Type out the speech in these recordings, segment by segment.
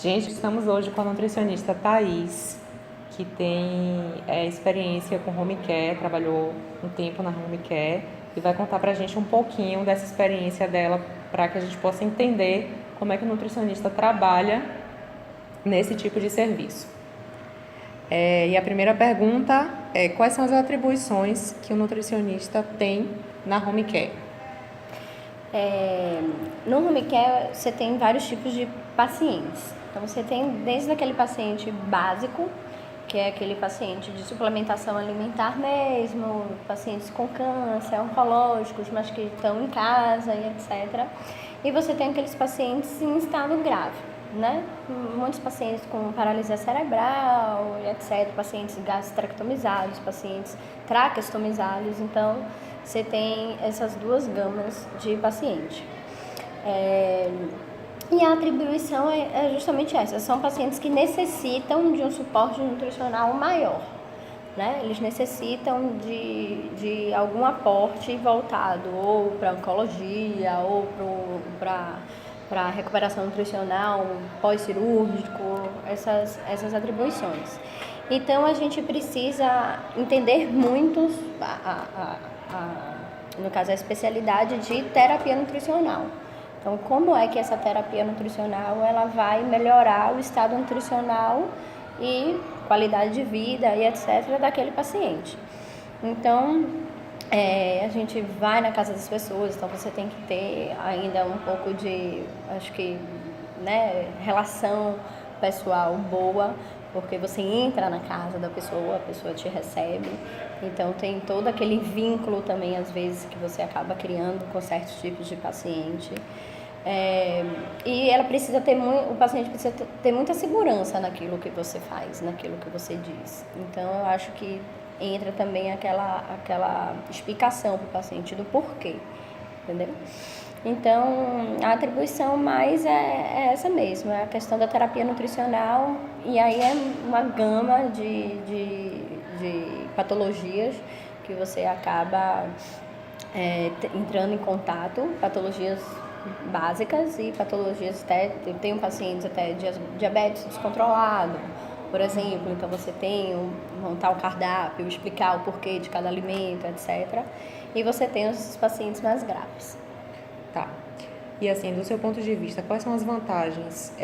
Gente, estamos hoje com a nutricionista Thaís, que tem experiência com home care, trabalhou um tempo na home care e vai contar pra gente um pouquinho dessa experiência dela para que a gente possa entender como é que o nutricionista trabalha nesse tipo de serviço. E a primeira pergunta é: quais são as atribuições que o nutricionista tem na home care? No home care, você tem vários tipos de pacientes. Então, você tem desde aquele paciente básico, que é aquele paciente de suplementação alimentar mesmo, pacientes com câncer, oncológicos, mas que estão em casa e etc. E você tem aqueles pacientes em estado grave, né? Muitos pacientes com paralisia cerebral, etc. Pacientes gastrectomizados, pacientes traqueostomizados. Então, você tem essas duas gamas de paciente. E a atribuição é justamente essa. São pacientes que necessitam de um suporte nutricional maior, né? Eles necessitam de algum aporte voltado ou para oncologia ou para recuperação nutricional, pós-cirúrgico, essas atribuições. Então, a gente precisa entender muito, no caso, a especialidade de terapia nutricional. Então, como é que essa terapia nutricional ela vai melhorar o estado nutricional e qualidade de vida e etc. daquele paciente. Então, a gente vai na casa das pessoas, então você tem que ter ainda um pouco de, acho que, né, relação pessoal boa, porque você entra na casa da pessoa, a pessoa te recebe, então tem todo aquele vínculo também, às vezes, que você acaba criando com certos tipos de paciente. E ela precisa ter o paciente precisa ter muita segurança naquilo que você faz, naquilo que você diz. Então, eu acho que entra também aquela explicação para o paciente do porquê, entendeu? Então, a atribuição mais é essa mesmo, é a questão da terapia nutricional, e aí é uma gama de patologias que você acaba entrando em contato, patologias básicas e patologias até, eu tenho pacientes até de diabetes descontrolado, por exemplo, então você tem montar o cardápio, explicar o porquê de cada alimento, etc. E você tem os pacientes mais graves. Tá. E assim, do seu ponto de vista, quais são as vantagens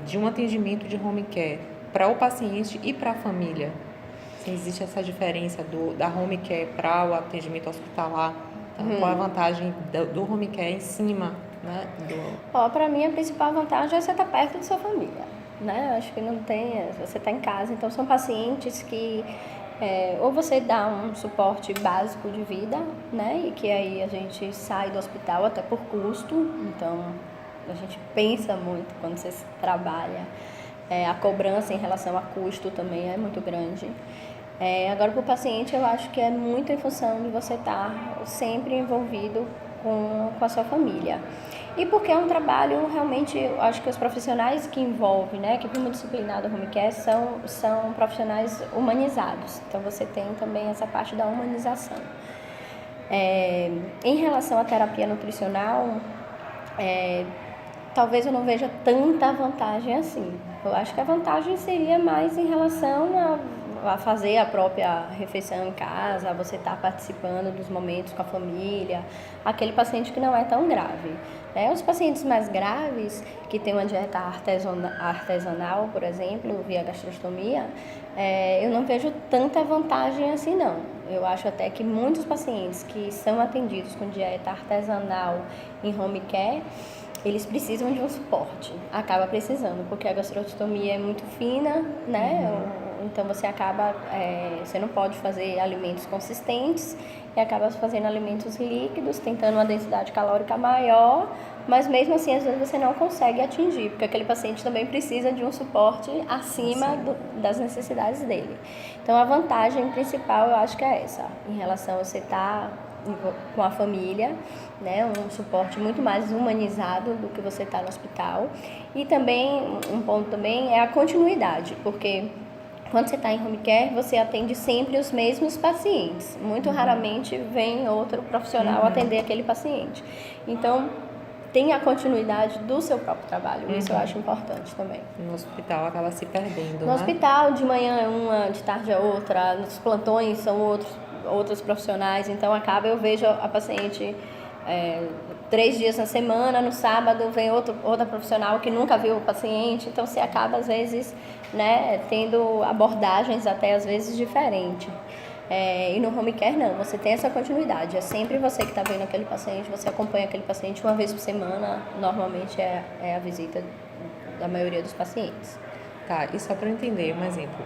de um atendimento de home care para o paciente e para a família? Se existe essa diferença da home care para o atendimento hospitalar, qual a vantagem do home care em cima, né? Para mim, a principal vantagem é você estar perto da sua família, né? Acho que não tem, você está em casa, então são pacientes que ou você dá um suporte básico de vida, né? E que aí a gente sai do hospital até por custo, então a gente pensa muito quando você trabalha. A cobrança em relação a custo também é muito grande. Agora, para o paciente, eu acho que é muito em função de você estar sempre envolvido com a sua família. E porque é um trabalho, realmente, eu acho que os profissionais que envolvem, né, a equipe multidisciplinar do home care são profissionais humanizados. Então, você tem também essa parte da humanização. Em relação à terapia nutricional, talvez eu não veja tanta vantagem assim. Eu acho que a vantagem seria mais em relação a fazer a própria refeição em casa, você estar participando dos momentos com a família, aquele paciente que não é tão grave. Os pacientes mais graves, que têm uma dieta artesanal, por exemplo, via gastrostomia, eu não vejo tanta vantagem assim, não. Eu acho até que muitos pacientes que são atendidos com dieta artesanal em home care, eles precisam de um suporte, acaba precisando, porque a gastrostomia é muito fina, né? Então você acaba, você não pode fazer alimentos consistentes e acaba fazendo alimentos líquidos, tentando uma densidade calórica maior, mas mesmo assim às vezes você não consegue atingir, porque aquele paciente também precisa de um suporte acima das necessidades dele. Então a vantagem principal eu acho que é essa, em relação a você estar com a família, né, um suporte muito mais humanizado do que você está no hospital. E também, um ponto também é a continuidade, porque quando você está em home care, você atende sempre os mesmos pacientes. Muito raramente vem outro profissional atender aquele paciente. Então, tenha a continuidade do seu próprio trabalho. Isso eu acho importante também. No hospital acaba se perdendo, No né? hospital, de manhã é uma, de tarde é outra, nos plantões são outros profissionais, então eu vejo a paciente 3 dias na semana, no sábado vem outra profissional que nunca viu o paciente, então você acaba às vezes, né, tendo abordagens até às vezes diferentes. E no home care não, você tem essa continuidade, é sempre você que está vendo aquele paciente, você acompanha aquele paciente uma vez por semana, normalmente é a visita da maioria dos pacientes. Tá, e só para eu entender um exemplo,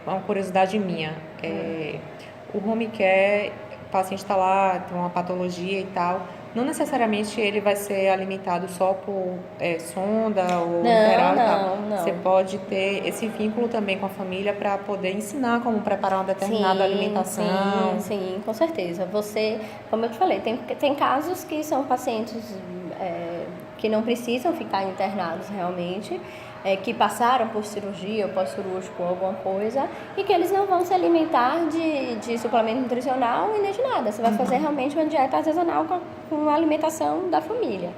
uma curiosidade minha, o home care, o paciente está lá, tem uma patologia e tal, não necessariamente ele vai ser alimentado só por sonda ou enteral e tal. Não. Você pode ter esse vínculo também com a família para poder ensinar como preparar uma determinada alimentação. Sim, com certeza. Você, como eu te falei, tem casos que são pacientes que não precisam ficar internados realmente, que passaram por cirurgia ou pós-cirúrgico ou alguma coisa, e que eles não vão se alimentar de suplemento nutricional e nem de nada. Você vai fazer realmente uma dieta artesanal com a alimentação da família.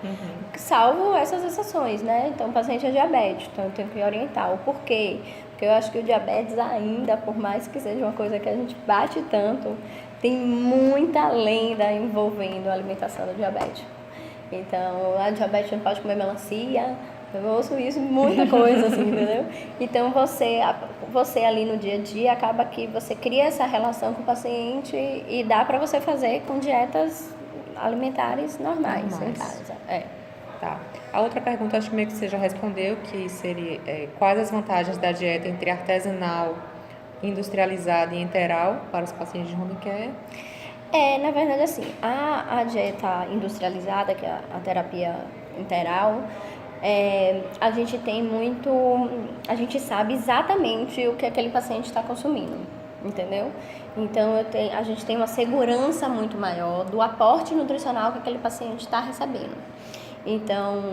Salvo essas exceções, né? Então, o paciente é diabético, então eu tenho que orientar o porquê. Porque eu acho que o diabetes ainda, por mais que seja uma coisa que a gente bate tanto, tem muita lenda envolvendo a alimentação do diabético. Então, a diabetes não pode comer melancia. Eu ouço isso, muita coisa, assim, entendeu? Então, você ali no dia a dia, acaba que você cria essa relação com o paciente e dá para você fazer com dietas alimentares normais. Em casa. Tá. A outra pergunta, acho que meio que você já respondeu, que seria quais as vantagens da dieta entre artesanal, industrializada e enteral para os pacientes de home care? Na verdade, assim, a dieta industrializada, que é a terapia enteral, a gente a gente sabe exatamente o que aquele paciente está consumindo, entendeu? Então, a gente tem uma segurança muito maior do aporte nutricional que aquele paciente está recebendo. Então,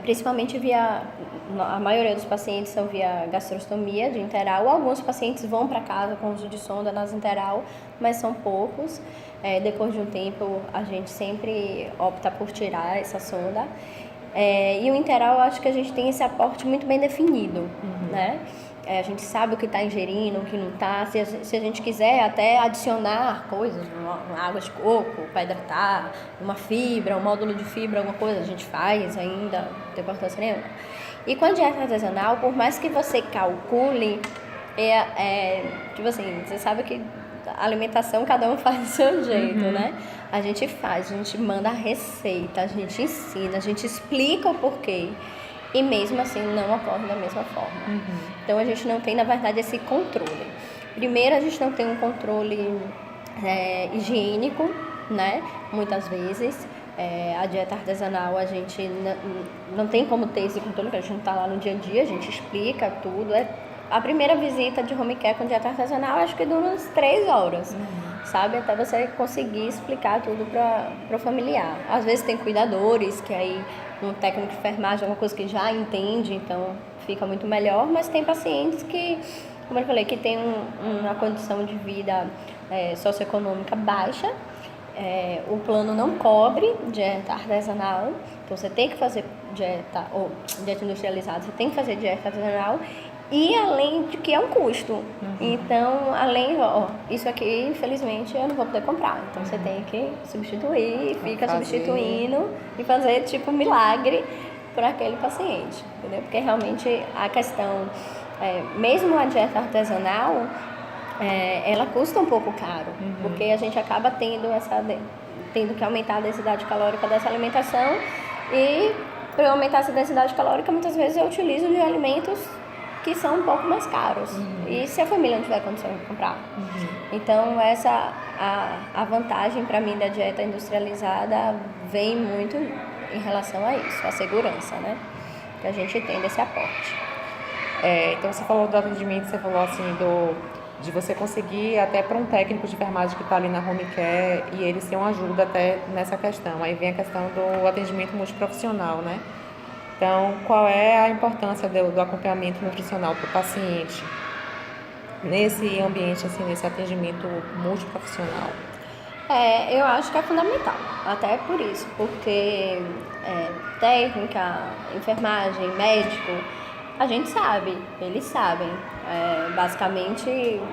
principalmente a maioria dos pacientes são via gastrostomia de enteral. Alguns pacientes vão para casa com uso de sonda nas enteral, mas são poucos. Depois de um tempo, a gente sempre opta por tirar essa sonda. E o enteral, eu acho que a gente tem esse aporte muito bem definido, né? A gente sabe o que está ingerindo, o que não está. Se a gente quiser até adicionar coisas, uma água de coco para hidratar, uma fibra, um módulo de fibra, alguma coisa, a gente faz ainda, não tem importância nenhuma. E com a dieta artesanal, por mais que você calcule, tipo assim, você sabe que a alimentação cada um faz do seu jeito, né? A gente manda a receita, a gente ensina, a gente explica o porquê. E mesmo assim não ocorre da mesma forma. Então a gente não tem, na verdade, esse controle. Primeiro, a gente não tem um controle higiênico, né? Muitas vezes. A dieta artesanal a gente não tem como ter esse controle, porque a gente não está lá no dia a dia, a gente explica tudo. A primeira visita de home care com dieta artesanal acho que dura umas 3 horas, sabe? Até você conseguir explicar tudo para o familiar. Às vezes tem cuidadores, que aí um técnico de enfermagem é uma coisa que já entende, então fica muito melhor, mas tem pacientes que, como eu falei, que tem uma condição de vida socioeconômica baixa, o plano não cobre dieta artesanal, então você tem que fazer dieta industrializada, você tem que fazer dieta artesanal, e além de que é um custo. Então, isso aqui, infelizmente, eu não vou poder comprar. Então, você tem que substituir, fica substituindo e fazer, tipo, um milagre para aquele paciente, entendeu? Porque, realmente, a questão, mesmo a dieta artesanal, ela custa um pouco caro, porque a gente acaba tendo que aumentar a densidade calórica dessa alimentação, e para eu aumentar essa densidade calórica, muitas vezes eu utilizo de alimentos que são um pouco mais caros. E se a família não tiver condição de comprar? Então, essa a vantagem para mim da dieta industrializada vem muito em relação a isso, a segurança, né? Que a gente tem desse aporte. Então, você falou do atendimento, você falou assim, de você conseguir até para um técnico de enfermagem que está ali na home care e eles têm uma ajuda até nessa questão. Aí vem a questão do atendimento multiprofissional, né? Então, qual é a importância do acompanhamento nutricional para o paciente nesse ambiente, assim, nesse atendimento multiprofissional? Eu acho que é fundamental, até por isso, porque técnica, enfermagem, médico, a gente sabe, eles sabem. Basicamente,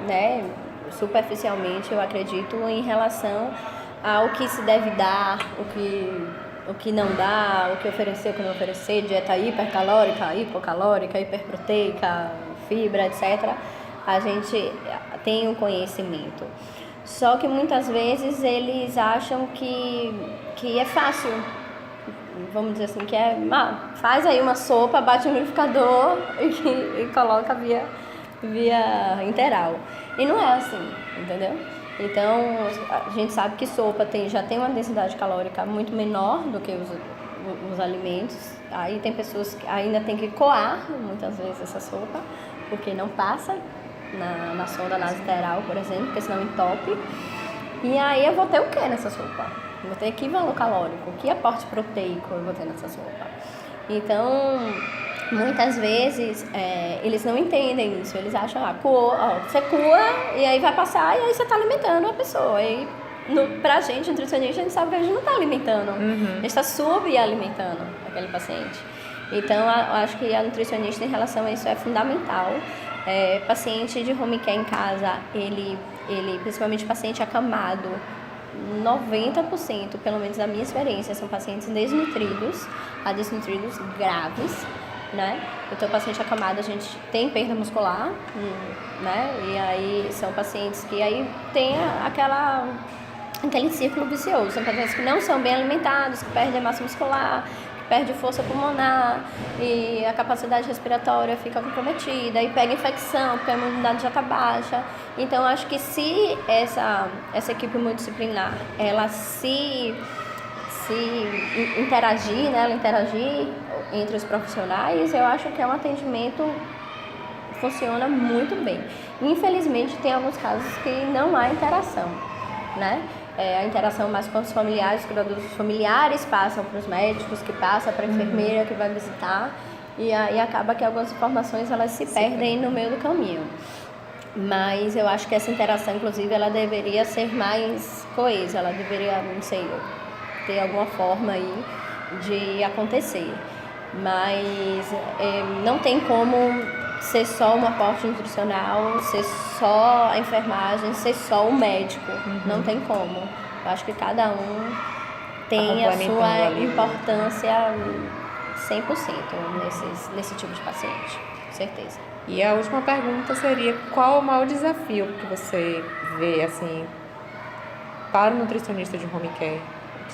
né, superficialmente, eu acredito em relação ao que se deve dar, o que não dá, o que oferecer, o que não oferecer, dieta hipercalórica, hipocalórica, hiperproteica, fibra, etc. A gente tem um conhecimento. Só que muitas vezes eles acham que é fácil, vamos dizer assim, que faz aí uma sopa, bate no liquidificador e coloca via interal. E não é assim, entendeu? Então, a gente sabe que sopa já tem uma densidade calórica muito menor do que os alimentos. Aí tem pessoas que ainda tem que coar, muitas vezes, essa sopa, porque não passa na sonda nasoteral, por exemplo, porque senão entope. E aí eu vou ter o que nessa sopa? Eu vou ter que valor calórico, que aporte proteico eu vou ter nessa sopa? Então, muitas vezes, eles não entendem isso. Eles acham, você cua e aí vai passar e aí você está alimentando a pessoa. E pra gente, nutricionista, a gente sabe que a gente não está alimentando. A gente está subalimentando aquele paciente. Então, eu acho que a nutricionista em relação a isso é fundamental. Paciente de home care em casa, ele principalmente paciente acamado, 90%, pelo menos na minha experiência, são pacientes desnutridos, desnutridos graves, né? Então, paciente acamado, a gente tem perda muscular, né? E aí são pacientes que aí tem aquele círculo vicioso. São pacientes que não são bem alimentados, que perdem massa muscular, perde força pulmonar e a capacidade respiratória fica comprometida e pega infecção porque a imunidade já está baixa. Então, acho que se essa equipe multidisciplinar, ela se interagir, né, ela interagir entre os profissionais, eu acho que é um atendimento que funciona muito bem. Infelizmente, tem alguns casos que não há interação, né? A interação mais com os familiares, os cuidadores familiares passam para os médicos, que passa para a enfermeira que vai visitar, e aí acaba que algumas informações elas se perdem no meio do caminho. Mas eu acho que essa interação, inclusive, ela deveria ser mais coesa, ela deveria, não sei, ter alguma forma aí de acontecer. Mas não tem como ser só um aporte nutricional, ser só a enfermagem, ser só o médico. Não tem como. Eu acho que cada um tem a sua importância 100% nesse tipo de paciente, com certeza. E a última pergunta seria: qual o maior desafio que você vê, assim, para o nutricionista de home care,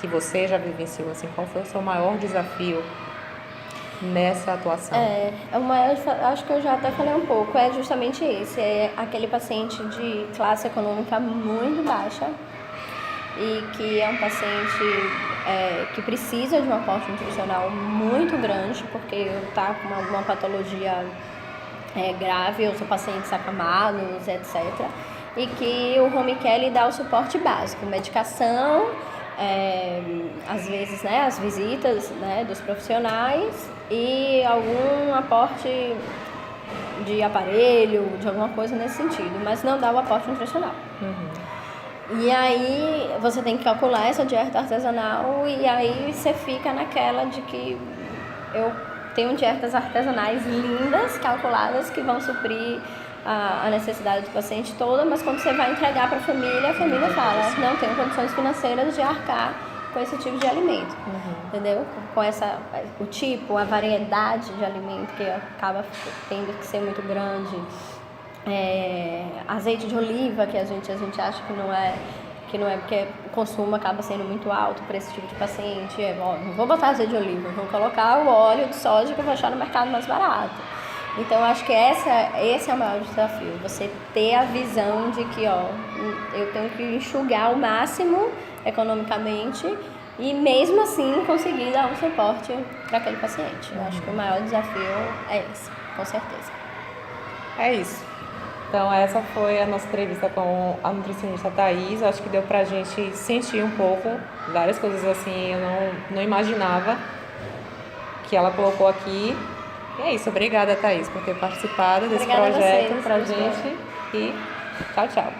que você já vivenciou, assim, qual foi o seu maior desafio nessa atuação? O maior, acho que eu já até falei um pouco, é justamente esse, é aquele paciente de classe econômica muito baixa e que é um paciente que precisa de um aporte nutricional muito grande, porque está com alguma patologia grave, ou são pacientes acamados, etc. E que o home care lhe dá o suporte básico, medicação, às vezes, né, as visitas, né, dos profissionais e algum aporte de aparelho, de alguma coisa nesse sentido, mas não dá o aporte nutricional. E aí você tem que calcular essa dieta artesanal e aí você fica naquela de que eu tenho dietas artesanais lindas, calculadas, que vão suprir a necessidade do paciente toda, mas quando você vai entregar para a família fala, não tenho condições financeiras de arcar com esse tipo de alimento, entendeu? Com o tipo, a variedade de alimento que acaba tendo que ser muito grande, azeite de oliva, que a gente acha que não é porque o consumo acaba sendo muito alto para esse tipo de paciente. Não vou botar azeite de oliva, vou colocar o óleo de soja que eu vou achar no mercado mais barato. Então, eu acho que esse é o maior desafio, você ter a visão de que eu tenho que enxugar o máximo economicamente e mesmo assim conseguir dar um suporte para aquele paciente. Eu acho que o maior desafio é esse, com certeza. É isso. Então, essa foi a nossa entrevista com a nutricionista Thaís. Eu acho que deu pra gente sentir um pouco, várias coisas assim, eu não imaginava que ela colocou aqui. E é isso, obrigada, Thaís, por ter participado desse projeto pra gente. E tchau, tchau.